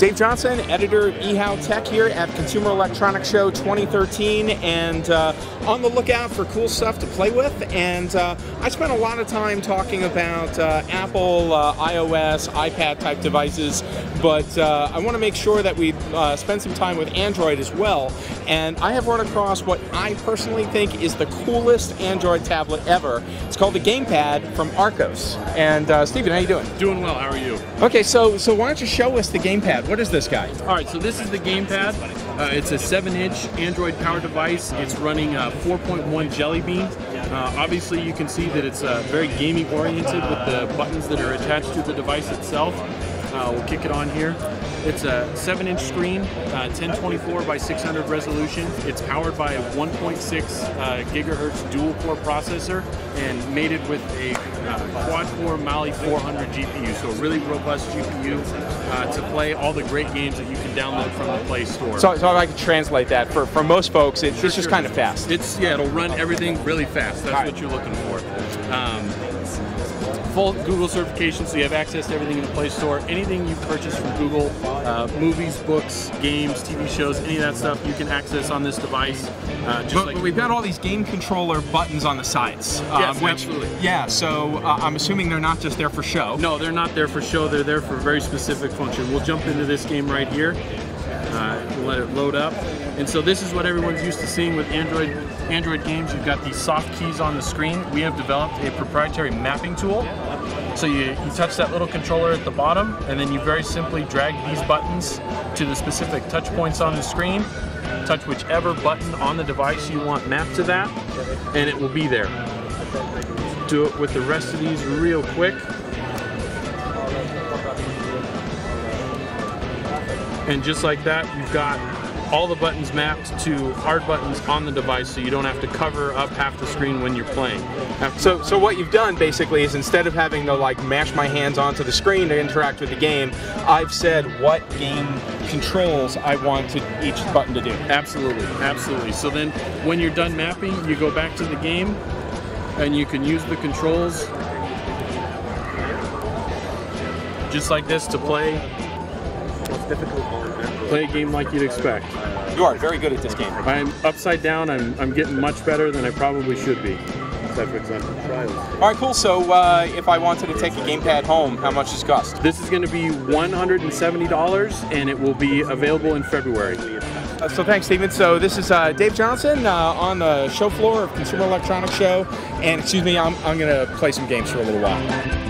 Dave Johnson, editor of eHow Tech here at Consumer Electronics Show 2013, and on the lookout for cool stuff to play with. And I spent a lot of time talking about Apple, iOS, iPad type devices, but I want to make sure that we spend some time with Android as well. And I have run across what I personally think is the coolest Android tablet ever. It's called the Gamepad from Archos. And Stephen, how you doing? Doing well. How are you? Okay, so why don't you show us the Gamepad? What is this guy? All right, so this is the Gamepad. It's a 7-inch Android powered device. It's running 4.1 Jelly Bean. Obviously, you can see that it's very gaming oriented with the buttons that are attached to the device itself. We'll kick it on here. It's a 7-inch screen, 1024 by 600 resolution. It's powered by a 1.6 gigahertz dual-core processor and mated with a quad-core Mali 400 GPU, so a really robust GPU to play all the great games that you can download from the Play Store. So if I could translate that, for most folks, it's just kind of fast. Yeah, it'll run everything really fast. That's what you're looking for. Full Google certification, so you have access to everything in the Play Store. Anything you purchase from Google, movies, books, games, TV shows, any of that stuff, you can access on this device. But we've got all these game controller buttons on the sides. Yes, absolutely. Yeah, so I'm assuming they're not just there for show. No, they're not there for show. They're there for a very specific function. We'll jump into this game right here. We'll let it load up. And so this is what everyone's used to seeing with Android games. You've got these soft keys on the screen. We have developed a proprietary mapping tool. So you touch that little controller at the bottom, and then you very simply drag these buttons to the specific touch points on the screen. Touch whichever button on the device you want mapped to that, and it will be there. Do it with the rest of these real quick. And just like that, you've got all the buttons mapped to hard buttons on the device, so you don't have to cover up half the screen when you're playing. So what you've done basically is, instead of having to like mash my hands onto the screen to interact with the game, I've said what game controls I want each button to do. Absolutely, absolutely. So then when you're done mapping, you go back to the game and you can use the controls just like this to play a game like you'd expect. You are very good at this game. I'm upside down. I'm getting much better than I probably should be. All right, cool. So if I wanted to take a Gamepad home, how much does it cost? This is going to be $170, and it will be available in February. So thanks, Stephen. So this is Dave Johnson on the show floor of Consumer Electronics Show, and excuse me, I'm going to play some games for a little while.